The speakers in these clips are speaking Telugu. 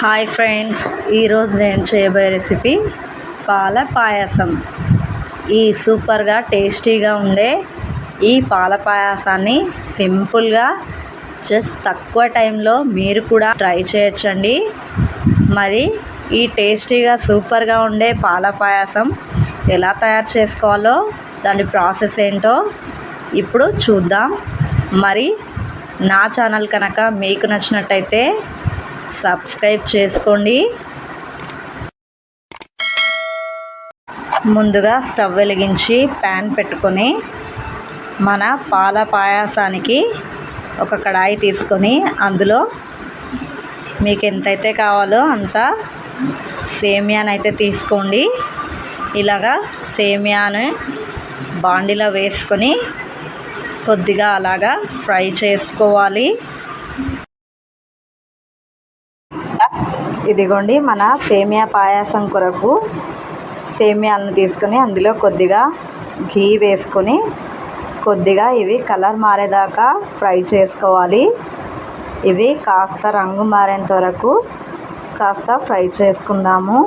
హాయ్ ఫ్రెండ్స్, ఈరోజు నేను చేయబోయే రెసిపీ పాల పాయసం. ఈ సూపర్గా టేస్టీగా ఉండే ఈ పాల పాయసాన్ని సింపుల్గా జస్ట్ తక్కువ టైంలో మీరు కూడా ట్రై చేయొచ్చండి. మరి ఈ టేస్టీగా సూపర్గా ఉండే పాల పాయసం ఎలా తయారు చేసుకోవాలో, దాని ప్రాసెస్ ఏంటో ఇప్పుడు చూద్దాం. మరి నా ఛానల్ కనుక మీకు నచ్చినట్టయితే సబ్స్క్రైబ్ చేసుకోండి. ముందుగా స్టవ్ వెలిగించి ప్యాన్ పెట్టుకొని మన పాల పాయసానికి ఒక కడాయి తీసుకొని అందులో మీకు ఎంతైతే కావాలో అంత సేమియానైతే తీసుకోండి. ఇలాగా సేమియాను బాండిలో వేసుకొని కొద్దిగా అలాగా ఫ్రై చేసుకోవాలి. ఇదిగోండి, మన సేమియా పాయసం కొరకు సేమియాలను తీసుకొని అందులో కొద్దిగా ఘీ వేసుకొని కొద్దిగా ఇవి కలర్ మారేదాకా ఫ్రై చేసుకోవాలి. ఇవి కాస్త రంగు మారేంత వరకు కాస్త ఫ్రై చేసుకుందాము.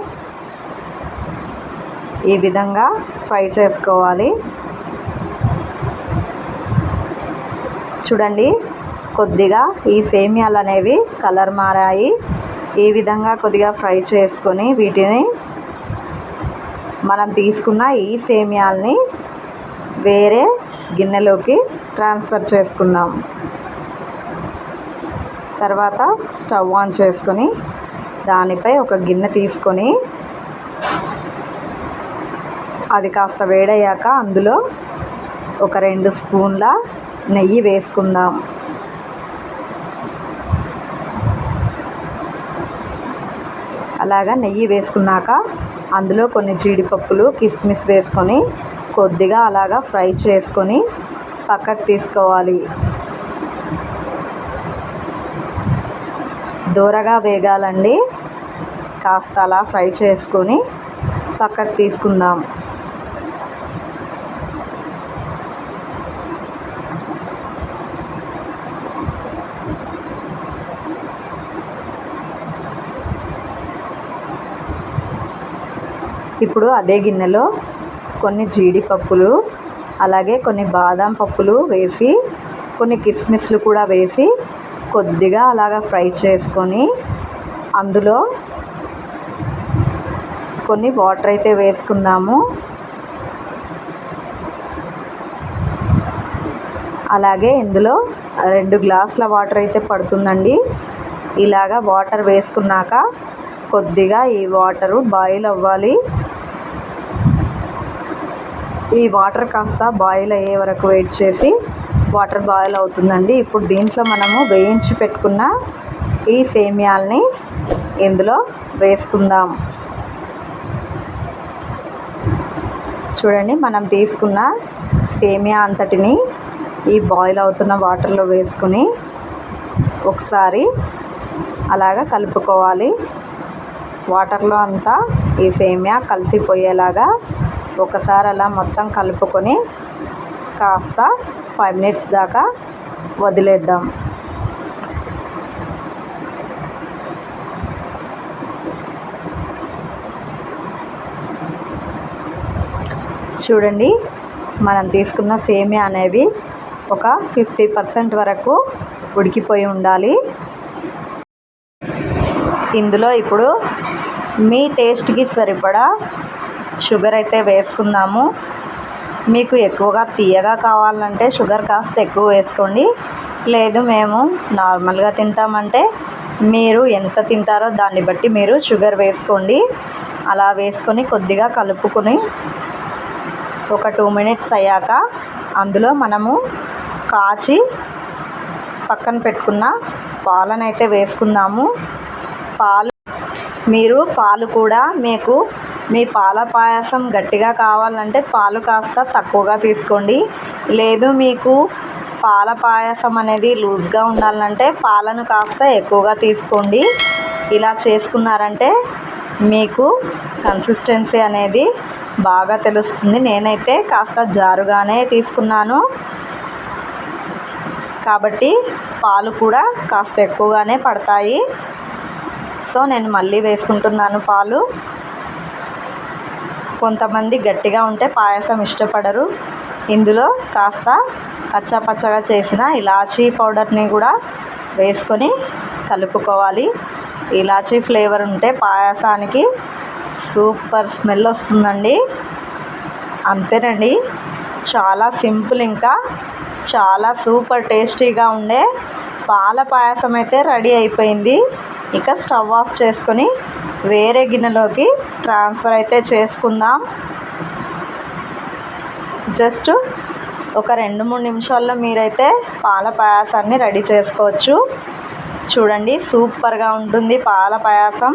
ఈ విధంగా ఫ్రై చేసుకోవాలి. చూడండి, కొద్దిగా ఈ సేమియాలు అనేవి కలర్ మారాయి. ఈ విధంగా కొద్దిగా ఫ్రై చేసుకొని వీటిని మనం తీసుకున్న ఈ సేమియాల్ని వేరే గిన్నెలోకి ట్రాన్స్ఫర్ చేసుకుందాం. తర్వాత స్టవ్ ఆన్ చేసుకొని దానిపై ఒక గిన్నె తీసుకొని అది కాస్త వేడయ్యాక అందులో ఒక 2 స్పూన్ల నెయ్యి వేసుకుందాం. అలాగా నెయ్యి వేసుకున్నాక అందులో కొన్ని జీడిపప్పులు, కిస్మిస్ వేసుకొని కొద్దిగా అలాగా ఫ్రై చేసుకొని పక్కకు తీసుకోవాలి. దూరగా వేగాలండి. కాస్త అలా ఫ్రై చేసుకొని పక్కకు తీసుకుందాం. ఇప్పుడు అదే గిన్నెలో కొన్ని జీడిపప్పులు, అలాగే కొన్ని బాదం పప్పులు వేసి కొన్ని కిస్మిస్లు కూడా వేసి కొద్దిగా అలాగా ఫ్రై చేసుకొని అందులో కొన్ని వాటర్ అయితే వేసుకుందాము. అలాగే ఇందులో 2 గ్లాసుల వాటర్ అయితే పడుతుందండి. ఇలాగా వాటర్ వేసుకున్నాక కొద్దిగా ఈ వాటరు బాయిల్ అవ్వాలి. ఈ వాటర్ కాస్త బాయిల్ అయ్యే వరకు వెయిట్ చేసి వాటర్ బాయిల్ అవుతుందండి. ఇప్పుడు దీంట్లో మనము వేయించి పెట్టుకున్న ఈ సేమియాల్ని ఇందులో వేసుకుందాం. చూడండి, మనం తీసుకున్న సేమియా అంతటిని ఈ బాయిల్ అవుతున్న వాటర్లో వేసుకుని ఒకసారి అలాగా కలుపుకోవాలి. వాటర్లో అంతా ఈ సేమియా కలిసిపోయేలాగా ఒకసారి అలా మొత్తం కలుపుకొని కాస్త 5 మినిట్స్ దాకా వదిలేద్దాం. చూడండి, మనం తీసుకున్న సేమియా అనేవి ఒక 50% వరకు ఉడికిపోయి ఉండాలి. ఇందులో ఇప్పుడు మీ టేస్ట్కి సరిపడా షుగర్ అయితే వేసుకుందాము. మీకు ఎక్కువగా తీయగా కావాలంటే షుగర్ కాస్త ఎక్కువ వేసుకోండి. లేదు మేము నార్మల్గా తింటామంటే మీరు ఎంత తింటారో దాన్ని బట్టి మీరు షుగర్ వేసుకోండి. అలా వేసుకొని కొద్దిగా కలుపుకొని ఒక 2 మినిట్స్ అయ్యాక అందులో మనము కాచి పక్కన పెట్టుకున్న పాలనైతే వేసుకుందాము. పాలు కూడా మీకు మీ పాల పాయసం గట్టిగా కావాలంటే పాలు కాస్త తక్కువగా తీసుకోండి. లేదు మీకు పాల పాయసం అనేది లూజ్గా ఉండాలంటే పాలను కాస్త ఎక్కువగా తీసుకోండి. ఇలా చేసుకున్నారంటే మీకు కన్సిస్టెన్సీ అనేది బాగా తెలుస్తుంది. నేనైతే కాస్త జారుగానే తీసుకున్నాను కాబట్టి పాలు కూడా కాస్త ఎక్కువగానే పడతాయి. సో నేను మళ్ళీ వేసుకుంటున్నాను పాలు. కొంతమంది గట్టిగా ఉంటే పాయసం ఇష్టపడరు. ఇందులో కాస్త కచ్చాపచ్చగా చేసిన ఇలాచీ పౌడర్ని కూడా వేసుకొని కలుపుకోవాలి. ఇలాచీ ఫ్లేవర్ ఉంటే పాయసానికి సూపర్ స్మెల్ వస్తుందండి. అంతేనండి, చాలా సింపుల్, ఇంకా చాలా సూపర్ టేస్టీగా ఉండే పాల పాయసం అయితే రెడీ అయిపోయింది. ఇక స్టవ్ ఆఫ్ చేసుకొని వేరే గిన్నెలోకి ట్రాన్స్ఫర్ అయితే చేసుకుందాం. జస్ట్ ఒక 2-3 నిమిషాల్లో మీరైతే పాల పాయసాన్ని రెడీ చేసుకోవచ్చు. చూడండి, సూపర్గా ఉంటుంది పాల పాయసం.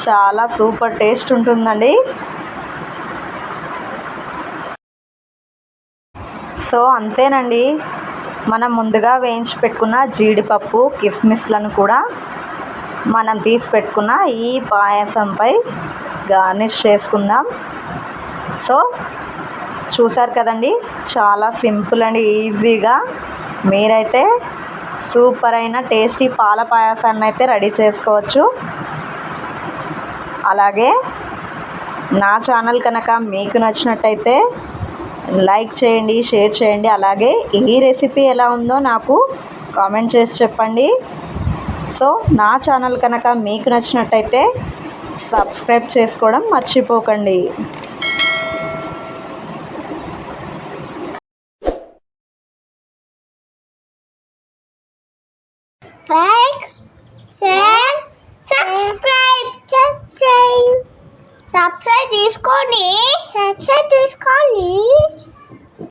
చాలా సూపర్ టేస్ట్ ఉంటుందండి. సో అంతేనండి, మనం ముందుగా వేయించి పెట్టుకున్న జీడిపప్పు కిస్మిస్లను కూడా మనం తీసి పెట్టుకున్న ఈ పాయసంపై గార్నిష్ చేసుకుందాం. సో చూసారు కదండి, చాలా సింపుల్ అండ్ ఈజీగా మీరైతే సూపర్ అయిన టేస్టీ పాల పాయసాన్ని అయితే రెడీ చేసుకోవచ్చు. అలాగే నా ఛానల్ కనుక మీకు నచ్చినట్టయితే లైక్ చేయండి, షేర్ చేయండి. అలాగే ఈ రెసిపీ ఎలా ఉందో నాకు కామెంట్ చేసి చెప్పండి. సో నా ఛానల్ కనుక మీకు నచ్చినట్టయితే సబ్స్క్రైబ్ చేసుకోవడం మర్చిపోకండి. లైక్, షేర్, సబ్స్క్రైబ్ తీసుకోండి.